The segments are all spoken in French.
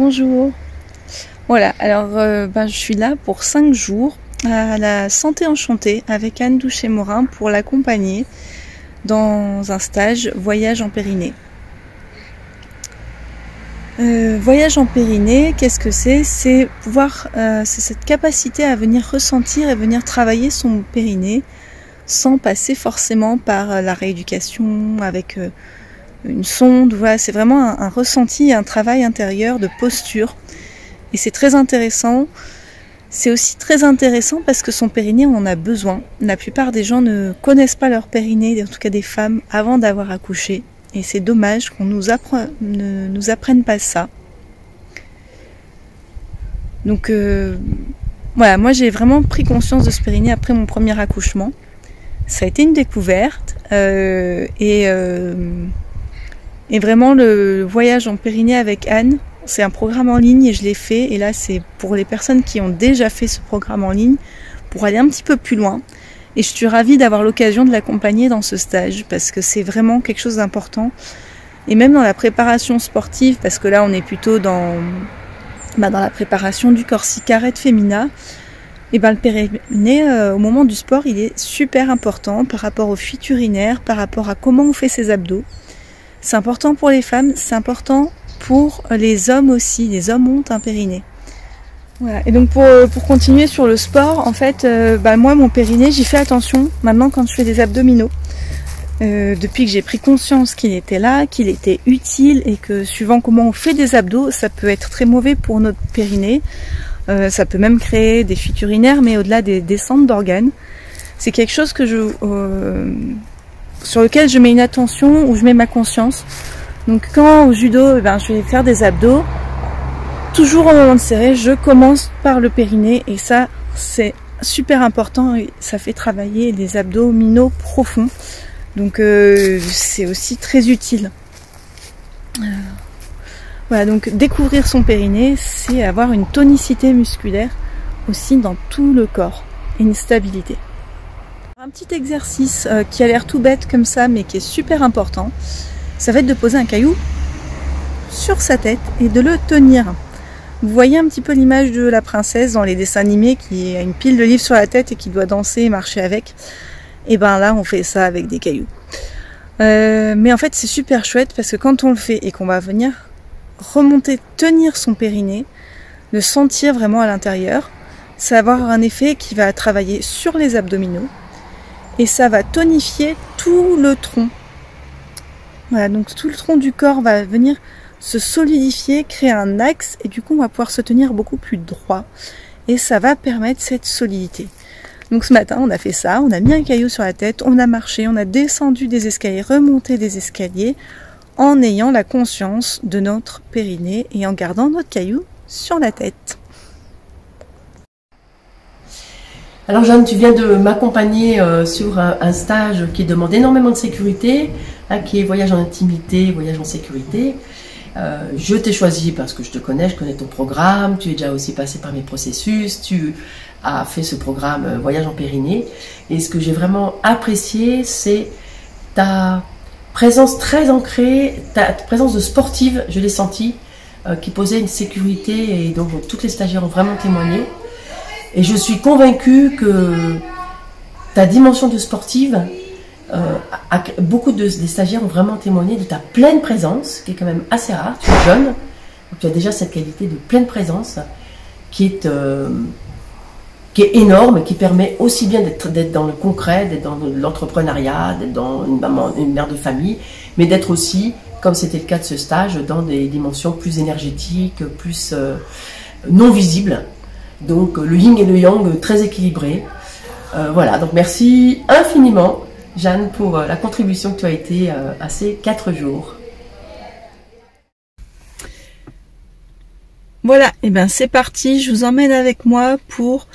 Bonjour. Voilà, alors je suis là pour 5 jours à la Santé Enchantée avec Anne Douchet-Morin pour l'accompagner dans un stage voyage en Périnée. Voyage en Périnée, qu'est-ce que c'est? C'est pouvoir, c'est cette capacité à venir ressentir et venir travailler son périnée sans passer forcément par la rééducation avec une sonde. Voilà, c'est vraiment un ressenti, un travail intérieur de posture. Et c'est très intéressant. C'est aussi très intéressant parce que son périnée, on en a besoin. La plupart des gens ne connaissent pas leur périnée, en tout cas des femmes, avant d'avoir accouché. Et c'est dommage qu'on ne nous apprenne pas ça. Donc voilà, moi j'ai vraiment pris conscience de ce périnée après mon premier accouchement. Ça a été une découverte. Et vraiment le voyage en périnée avec Anne, c'est un programme en ligne et je l'ai fait. Et là c'est pour les personnes qui ont déjà fait ce programme en ligne, pour aller un petit peu plus loin. Et je suis ravie d'avoir l'occasion de l'accompagner dans ce stage parce que c'est vraiment quelque chose d'important. Et même dans la préparation sportive, parce que là on est plutôt dans la préparation du Corsica Red Femina, et le périnée au moment du sport il est super important par rapport aux fuites urinaires, par rapport à comment on fait ses abdos. C'est important pour les femmes, c'est important pour les hommes aussi. Les hommes ont un périnée. Voilà. Et donc pour continuer sur le sport, en fait, moi mon périnée, j'y fais attention maintenant quand je fais des abdominaux. Depuis que j'ai pris conscience qu'il était là, qu'il était utile et que suivant comment on fait des abdos, ça peut être très mauvais pour notre périnée. Ça peut même créer des fuites urinaires, mais au-delà des descentes d'organes. C'est quelque chose que sur lequel je mets une attention, où je mets ma conscience. Donc quand au judo, je vais faire des abdos, toujours au moment de serrer, je commence par le périnée et ça c'est super important et ça fait travailler les abdominaux profonds. Donc c'est aussi très utile. Voilà, donc découvrir son périnée, c'est avoir une tonicité musculaire aussi dans tout le corps et une stabilité. Un petit exercice qui a l'air tout bête comme ça mais qui est super important, ça va être de poser un caillou sur sa tête et de le tenir. Vous voyez un petit peu l'image de la princesse dans les dessins animés qui a une pile de livres sur la tête et qui doit danser et marcher avec. Et là on fait ça avec des cailloux. Mais en fait c'est super chouette parce que quand on le fait et qu'on va venir remonter, tenir son périnée, le sentir vraiment à l'intérieur, ça va avoir un effet qui va travailler sur les abdominaux et ça va tonifier tout le tronc. Voilà, donc tout le tronc du corps va venir se solidifier, créer un axe et du coup on va pouvoir se tenir beaucoup plus droit et ça va permettre cette solidité. Donc ce matin on a fait ça, on a mis un caillou sur la tête, on a marché, on a descendu des escaliers, remonté des escaliers en ayant la conscience de notre périnée et en gardant notre caillou sur la tête. Alors Jeanne, tu viens de m'accompagner sur un stage qui demande énormément de sécurité, qui est voyage en intimité, voyage en sécurité. Je t'ai choisi parce que je te connais, je connais ton programme, tu es déjà aussi passé par mes processus, tu as fait ce programme voyage en périnée. Et ce que j'ai vraiment apprécié, c'est ta présence très ancrée, ta présence de sportive, je l'ai senti, qui posait une sécurité et donc toutes les stagiaires ont vraiment témoigné. Et je suis convaincue que ta dimension de sportive, beaucoup des stagiaires ont vraiment témoigné de ta pleine présence, qui est quand même assez rare. Tu es jeune, donc tu as déjà cette qualité de pleine présence qui est énorme, qui permet aussi bien d'être dans le concret, d'être dans l'entrepreneuriat, d'être dans une mère de famille, mais d'être aussi, comme c'était le cas de ce stage, dans des dimensions plus énergétiques, plus non visibles. Donc le yin et le yang très équilibrés. Voilà, donc merci infiniment Jeanne pour la contribution que tu as été à ces 4 jours. Voilà, et c'est parti, je vous emmène avec moi pour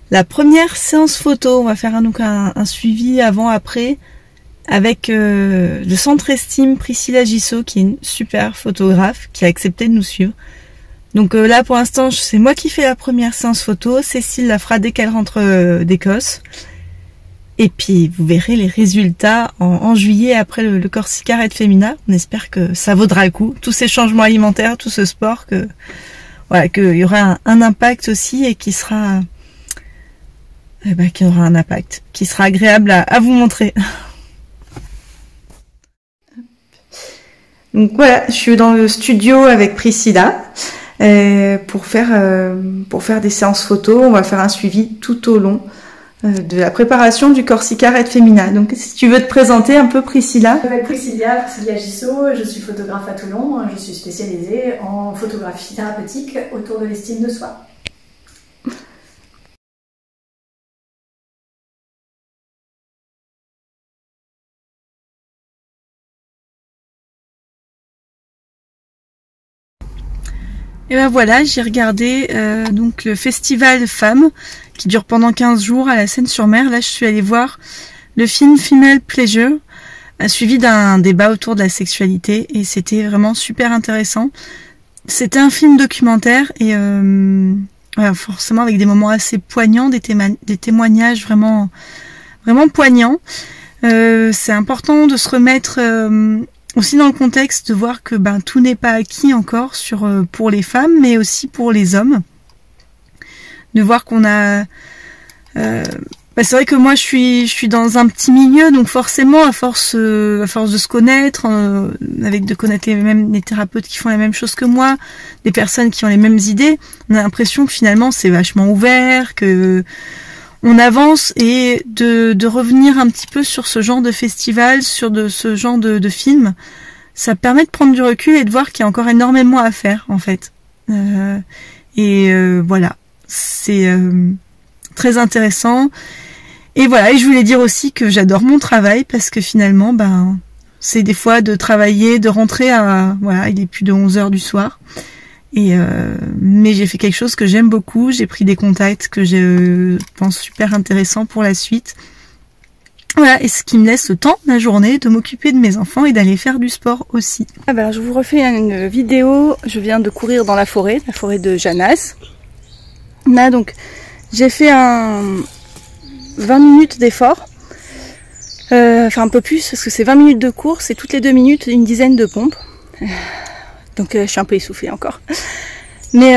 la première séance photo. On va faire un suivi avant-après avec le Centre Estime Priscilla Gissot qui est une super photographe qui a accepté de nous suivre. Donc là pour l'instant c'est moi qui fais la première séance photo, Cécile la fera dès qu'elle rentre d'Écosse. Et puis vous verrez les résultats en juillet après le Corsica Red Femina. On espère que ça vaudra le coup. Tous ces changements alimentaires, tout ce sport, que voilà, qu'il y aura un impact aussi et qui sera qui aura un impact, qui sera agréable à vous montrer. Donc voilà, je suis dans le studio avec Priscilla pour faire des séances photos. On va faire un suivi tout au long de la préparation du Corsica Red Femina. Donc si tu veux te présenter un peu, Priscilla. Je m'appelle Priscilla Gissot, je suis photographe à Toulon, je suis spécialisée en photographie thérapeutique autour de l'estime de soi. Et ben voilà, j'ai regardé donc le festival Femmes qui dure pendant 15 jours à la Seine-sur-Mer. Là, je suis allée voir le film Female Pleasure, suivi d'un débat autour de la sexualité, et c'était vraiment super intéressant. C'était un film documentaire et voilà, forcément avec des moments assez poignants, des témoignages vraiment poignants. C'est important de se remettre aussi dans le contexte de voir que tout n'est pas acquis encore pour les femmes, mais aussi pour les hommes. De voir qu'on a... c'est vrai que moi je suis dans un petit milieu, donc forcément à force de se connaître, de connaître les thérapeutes qui font la même chose que moi, des personnes qui ont les mêmes idées, on a l'impression que finalement c'est vachement ouvert, que on avance, et de revenir un petit peu sur ce genre de festival, ce genre de film, ça permet de prendre du recul et de voir qu'il y a encore énormément à faire en fait. Voilà, c'est très intéressant. Et voilà, et je voulais dire aussi que j'adore mon travail parce que finalement, c'est des fois de travailler, de rentrer il est plus de 11h du soir. Mais j'ai fait quelque chose que j'aime beaucoup, j'ai pris des contacts que je pense super intéressants pour la suite. Voilà, et ce qui me laisse le temps, la journée, de m'occuper de mes enfants et d'aller faire du sport aussi. Je vous refais une vidéo, je viens de courir dans la forêt de Janas. Là, donc, j'ai fait 20 minutes d'effort, un peu plus, parce que c'est 20 minutes de course et toutes les 2 minutes, une dizaine de pompes. Donc je suis un peu essoufflée encore. Mais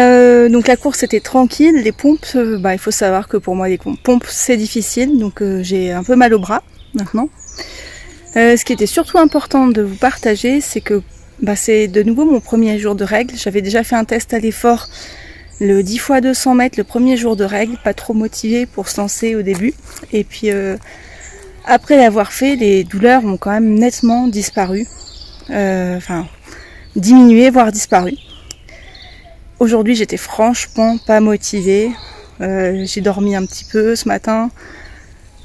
donc la course était tranquille, les pompes, il faut savoir que pour moi les pompes c'est difficile, donc j'ai un peu mal au bras maintenant. Ce qui était surtout important de vous partager, c'est que c'est de nouveau mon premier jour de règles. J'avais déjà fait un test à l'effort, le 10 x 200 mètres, le premier jour de règles, pas trop motivée pour se lancer au début. Et puis après l'avoir fait, les douleurs ont quand même nettement disparu. Diminué, voire disparu. Aujourd'hui, j'étais franchement pas motivée. J'ai dormi un petit peu ce matin.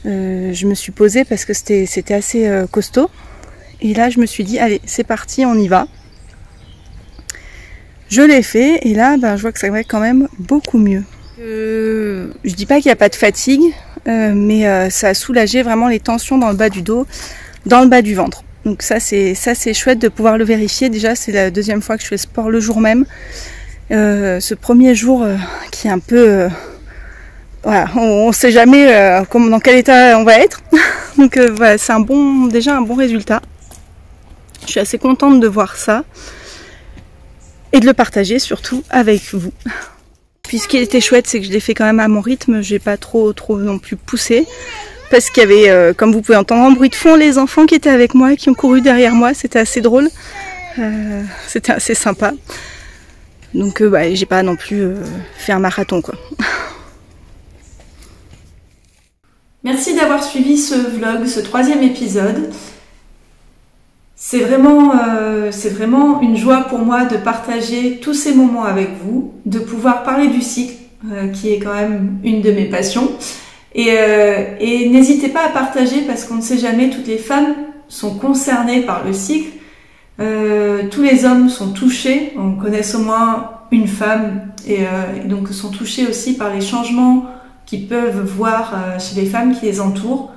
Je me suis posée parce que c'était assez costaud. Et là, je me suis dit, allez, c'est parti, on y va. Je l'ai fait et là, je vois que ça va quand même beaucoup mieux. Je dis pas qu'il n'y a pas de fatigue, mais ça a soulagé vraiment les tensions dans le bas du dos, dans le bas du ventre. Donc ça c'est chouette de pouvoir le vérifier. Déjà c'est la deuxième fois que je fais sport le jour même. Ce premier jour qui est un peu... on ne sait jamais dans quel état on va être. Donc voilà, c'est déjà un bon résultat. Je suis assez contente de voir ça. Et de le partager surtout avec vous. Puis ce qui était chouette, c'est que je l'ai fait quand même à mon rythme. J'ai pas trop non plus poussé. Parce qu'il y avait, comme vous pouvez entendre en bruit de fond, les enfants qui étaient avec moi, qui ont couru derrière moi. C'était assez drôle. C'était assez sympa. Donc j'ai pas non plus fait un marathon quoi. Merci d'avoir suivi ce vlog, ce 3e épisode. C'est vraiment une joie pour moi de partager tous ces moments avec vous, de pouvoir parler du cycle, qui est quand même une de mes passions. Et n'hésitez pas à partager parce qu'on ne sait jamais, toutes les femmes sont concernées par le cycle, tous les hommes sont touchés, on connaît au moins une femme et donc sont touchés aussi par les changements qu'ils peuvent voir chez les femmes qui les entourent.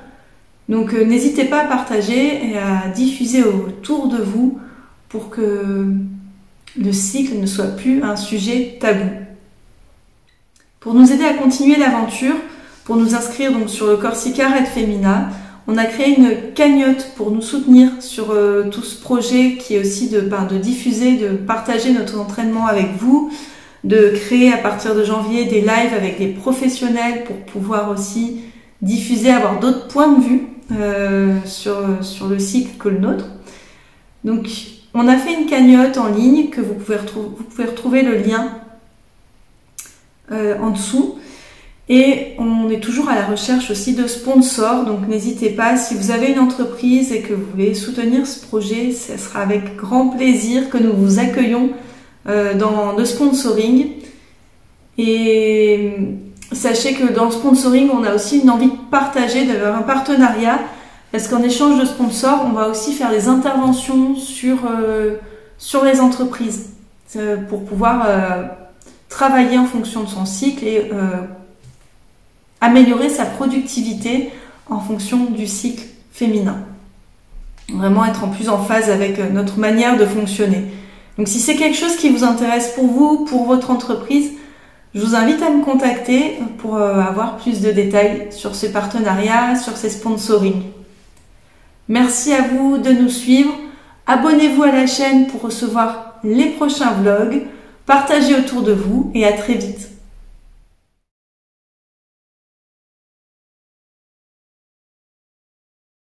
Donc n'hésitez pas à partager et à diffuser autour de vous pour que le cycle ne soit plus un sujet tabou. Pour nous aider à continuer l'aventure, pour nous inscrire donc sur le Corsica Red Femina. On a créé une cagnotte pour nous soutenir sur tout ce projet qui est aussi de diffuser, de partager notre entraînement avec vous, de créer à partir de janvier des lives avec des professionnels pour pouvoir aussi diffuser, avoir d'autres points de vue sur le cycle que le nôtre. Donc on a fait une cagnotte en ligne que vous pouvez retrouver le lien en dessous. Et on est toujours à la recherche aussi de sponsors, donc n'hésitez pas, si vous avez une entreprise et que vous voulez soutenir ce projet, ce sera avec grand plaisir que nous vous accueillons dans le sponsoring. Et sachez que dans le sponsoring, on a aussi une envie de partager, d'avoir un partenariat, parce qu'en échange de sponsors, on va aussi faire des interventions sur les entreprises pour pouvoir travailler en fonction de son cycle et améliorer sa productivité en fonction du cycle féminin. Vraiment être en plus en phase avec notre manière de fonctionner. Donc si c'est quelque chose qui vous intéresse pour vous, pour votre entreprise, je vous invite à me contacter pour avoir plus de détails sur ce partenariat, sur ces sponsorings. Merci à vous de nous suivre. Abonnez-vous à la chaîne pour recevoir les prochains vlogs. Partagez autour de vous et à très vite.